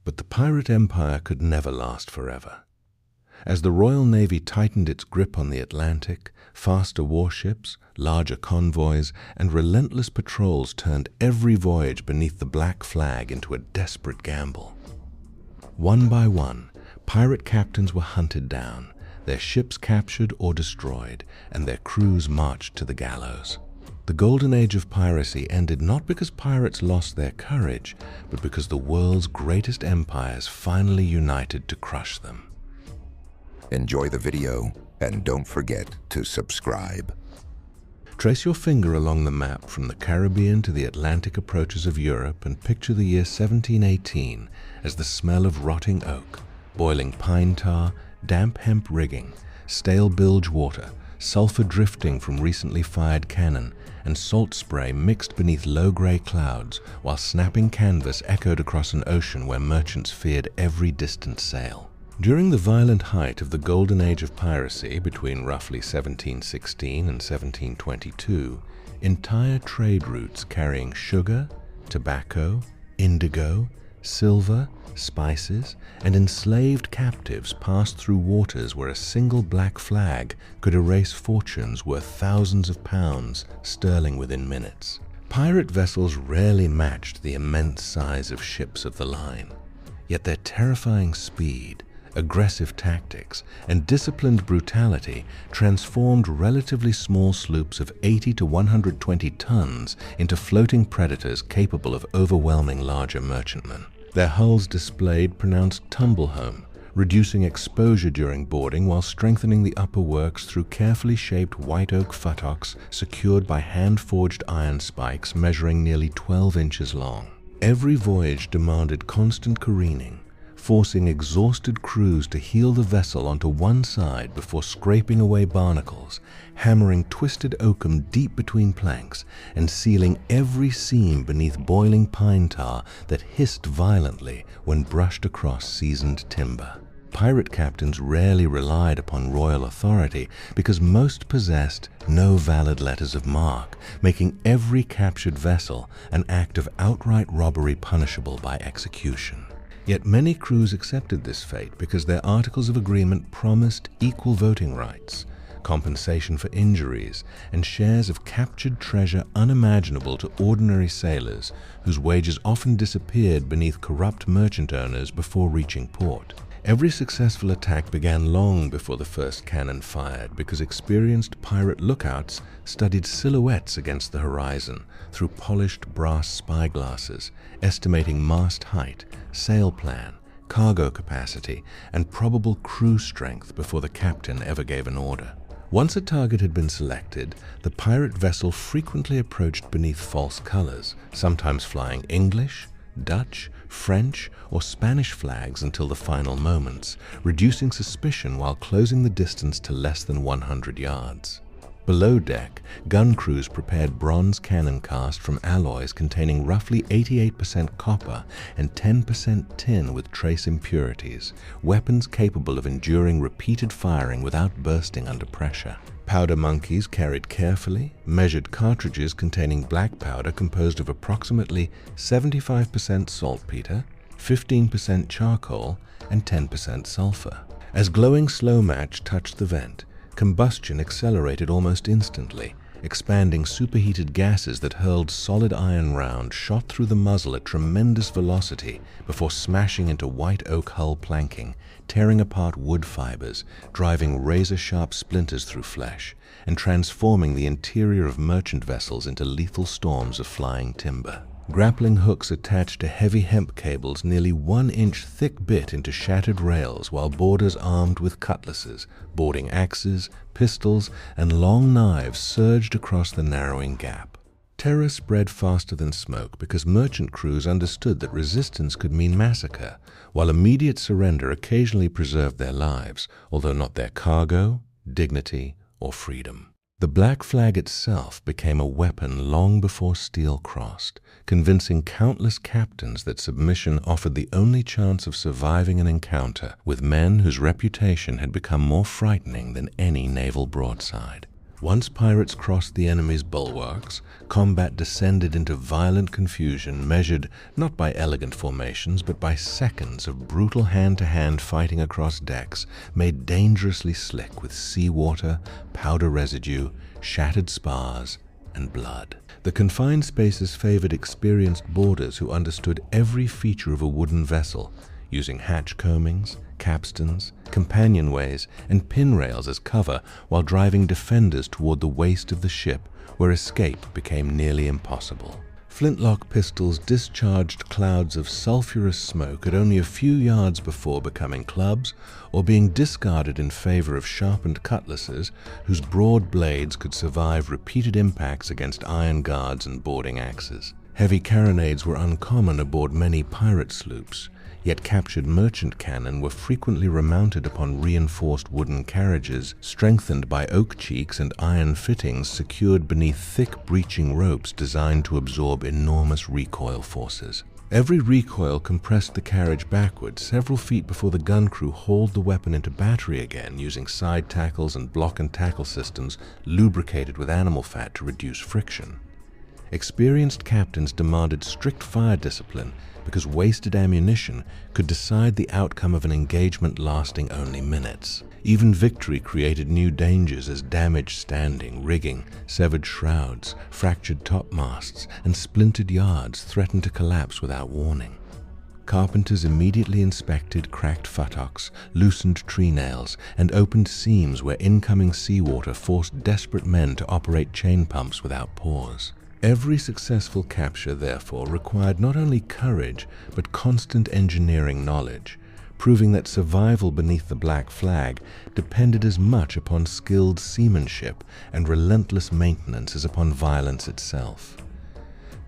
But the pirate empire could never last forever. As the Royal Navy tightened its grip on the Atlantic, faster warships, larger convoys, and relentless patrols turned every voyage beneath the black flag into a desperate gamble. One by one, pirate captains were hunted down, their ships captured or destroyed, and their crews marched to the gallows. The Golden Age of Piracy ended not because pirates lost their courage, but because the world's greatest empires finally united to crush them. Enjoy the video, and don't forget to subscribe. Trace your finger along the map from the Caribbean to the Atlantic approaches of Europe and picture the year 1718 as the smell of rotting oak, boiling pine tar, damp hemp rigging, stale bilge water, sulfur drifting from recently fired cannon, and salt spray mixed beneath low-gray clouds, while snapping canvas echoed across an ocean where merchants feared every distant sail. During the violent height of the Golden Age of Piracy, between roughly 1716 and 1722, entire trade routes carrying sugar, tobacco, indigo, silver, spices, and enslaved captives passed through waters where a single black flag could erase fortunes worth thousands of pounds sterling within minutes. Pirate vessels rarely matched the immense size of ships of the line, yet their terrifying speed, aggressive tactics, and disciplined brutality transformed relatively small sloops of 80 to 120 tons into floating predators capable of overwhelming larger merchantmen. Their hulls displayed pronounced tumble home, reducing exposure during boarding while strengthening the upper works through carefully shaped white oak futtocks secured by hand-forged iron spikes measuring nearly 12 inches long. Every voyage demanded constant careening, forcing exhausted crews to heel the vessel onto one side before scraping away barnacles, hammering twisted oakum deep between planks, and sealing every seam beneath boiling pine tar that hissed violently when brushed across seasoned timber. Pirate captains rarely relied upon royal authority because most possessed no valid letters of marque, making every captured vessel an act of outright robbery punishable by execution. Yet many crews accepted this fate because their articles of agreement promised equal voting rights, compensation for injuries, and shares of captured treasure unimaginable to ordinary sailors whose wages often disappeared beneath corrupt merchant owners before reaching port. Every successful attack began long before the first cannon fired because experienced pirate lookouts studied silhouettes against the horizon through polished brass spyglasses, estimating mast height, sail plan, cargo capacity, and probable crew strength before the captain ever gave an order. Once a target had been selected, the pirate vessel frequently approached beneath false colors, sometimes flying English, Dutch, French, or Spanish flags until the final moments, reducing suspicion while closing the distance to less than 100 yards. Below deck, gun crews prepared bronze cannon cast from alloys containing roughly 88% copper and 10% tin with trace impurities, weapons capable of enduring repeated firing without bursting under pressure. Powder monkeys carried carefully measured cartridges containing black powder composed of approximately 75% saltpeter, 15% charcoal, and 10% sulfur. As glowing slow match touched the vent, combustion accelerated almost instantly, expanding superheated gases that hurled solid iron rounds shot through the muzzle at tremendous velocity before smashing into white oak hull planking, tearing apart wood fibers, driving razor-sharp splinters through flesh, and transforming the interior of merchant vessels into lethal storms of flying timber. Grappling hooks attached to heavy hemp cables nearly 1-inch thick bit into shattered rails, while boarders armed with cutlasses, boarding axes, pistols, and long knives surged across the narrowing gap. Terror spread faster than smoke because merchant crews understood that resistance could mean massacre, while immediate surrender occasionally preserved their lives, although not their cargo, dignity, or freedom. The black flag itself became a weapon long before steel crossed, convincing countless captains that submission offered the only chance of surviving an encounter with men whose reputation had become more frightening than any naval broadside. Once pirates crossed the enemy's bulwarks, combat descended into violent confusion measured not by elegant formations but by seconds of brutal hand-to-hand fighting across decks made dangerously slick with seawater, powder residue, shattered spars, and blood. The confined spaces favored experienced boarders who understood every feature of a wooden vessel, using hatch combings, capstans, companionways, and pin rails as cover while driving defenders toward the waist of the ship, where escape became nearly impossible. Flintlock pistols discharged clouds of sulphurous smoke at only a few yards before becoming clubs or being discarded in favor of sharpened cutlasses whose broad blades could survive repeated impacts against iron guards and boarding axes. Heavy carronades were uncommon aboard many pirate sloops, yet captured merchant cannon were frequently remounted upon reinforced wooden carriages, strengthened by oak cheeks and iron fittings secured beneath thick breeching ropes designed to absorb enormous recoil forces. Every recoil compressed the carriage backward several feet before the gun crew hauled the weapon into battery again using side tackles and block and tackle systems lubricated with animal fat to reduce friction. Experienced captains demanded strict fire discipline because wasted ammunition could decide the outcome of an engagement lasting only minutes. Even victory created new dangers as damaged standing, rigging, severed shrouds, fractured topmasts, and splintered yards threatened to collapse without warning. Carpenters immediately inspected cracked futtocks, loosened tree nails, and opened seams where incoming seawater forced desperate men to operate chain pumps without pause. Every successful capture, therefore, required not only courage, but constant engineering knowledge, proving that survival beneath the black flag depended as much upon skilled seamanship and relentless maintenance as upon violence itself.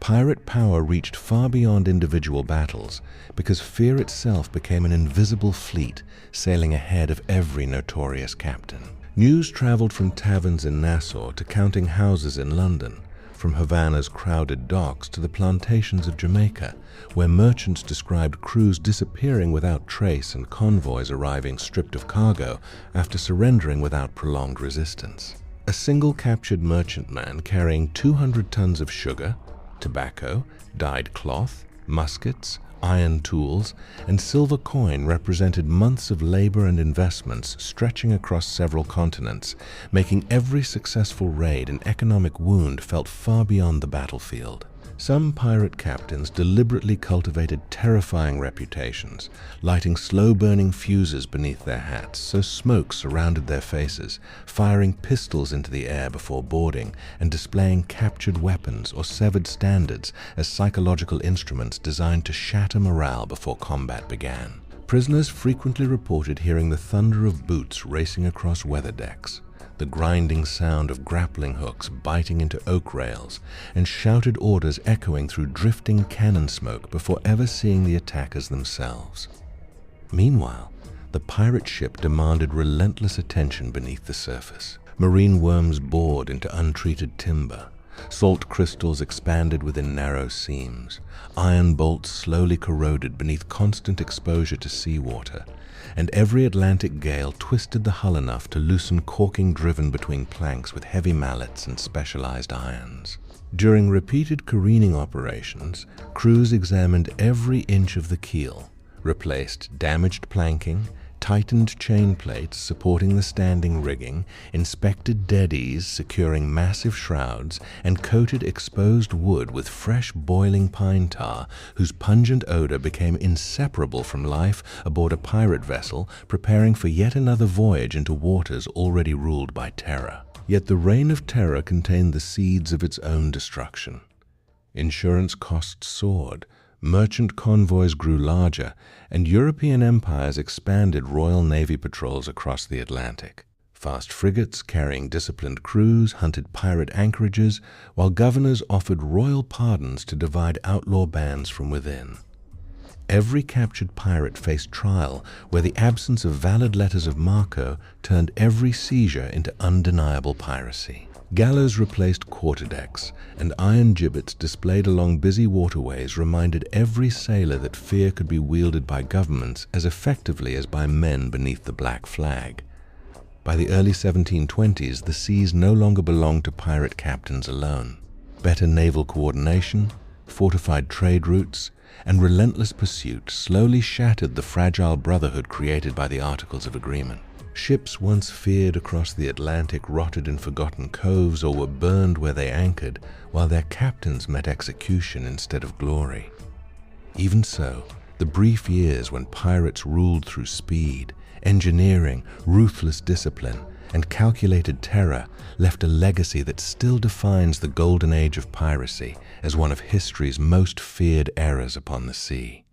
Pirate power reached far beyond individual battles, because fear itself became an invisible fleet sailing ahead of every notorious captain. News traveled from taverns in Nassau to counting houses in London, from Havana's crowded docks to the plantations of Jamaica, where merchants described crews disappearing without trace and convoys arriving stripped of cargo after surrendering without prolonged resistance. A single captured merchantman carrying 200 tons of sugar, tobacco, dyed cloth, muskets, iron tools, and silver coin represented months of labor and investments stretching across several continents, making every successful raid an economic wound felt far beyond the battlefield. Some pirate captains deliberately cultivated terrifying reputations, lighting slow-burning fuses beneath their hats so smoke surrounded their faces, firing pistols into the air before boarding, and displaying captured weapons or severed standards as psychological instruments designed to shatter morale before combat began. Prisoners frequently reported hearing the thunder of boots racing across weather decks, the grinding sound of grappling hooks biting into oak rails, and shouted orders echoing through drifting cannon smoke before ever seeing the attackers themselves. Meanwhile, the pirate ship demanded relentless attention beneath the surface. Marine worms bored into untreated timber, salt crystals expanded within narrow seams, iron bolts slowly corroded beneath constant exposure to seawater, and every Atlantic gale twisted the hull enough to loosen caulking driven between planks with heavy mallets and specialized irons. During repeated careening operations, crews examined every inch of the keel, replaced damaged planking, tightened chain plates supporting the standing rigging, inspected deadies securing massive shrouds, and coated exposed wood with fresh boiling pine tar whose pungent odor became inseparable from life aboard a pirate vessel preparing for yet another voyage into waters already ruled by terror. Yet the reign of terror contained the seeds of its own destruction. Insurance costs soared, merchant convoys grew larger, and European empires expanded Royal Navy patrols across the Atlantic. Fast frigates carrying disciplined crews hunted pirate anchorages, while governors offered royal pardons to divide outlaw bands from within. Every captured pirate faced trial, where the absence of valid letters of Marco turned every seizure into undeniable piracy. Gallows replaced quarterdecks, and iron gibbets displayed along busy waterways reminded every sailor that fear could be wielded by governments as effectively as by men beneath the black flag. By the early 1720s, the seas no longer belonged to pirate captains alone. Better naval coordination, fortified trade routes, and relentless pursuit slowly shattered the fragile brotherhood created by the Articles of Agreement. Ships once feared across the Atlantic rotted in forgotten coves or were burned where they anchored, while their captains met execution instead of glory. Even so, the brief years when pirates ruled through speed, engineering, ruthless discipline, and calculated terror left a legacy that still defines the Golden Age of Piracy as one of history's most feared eras upon the sea.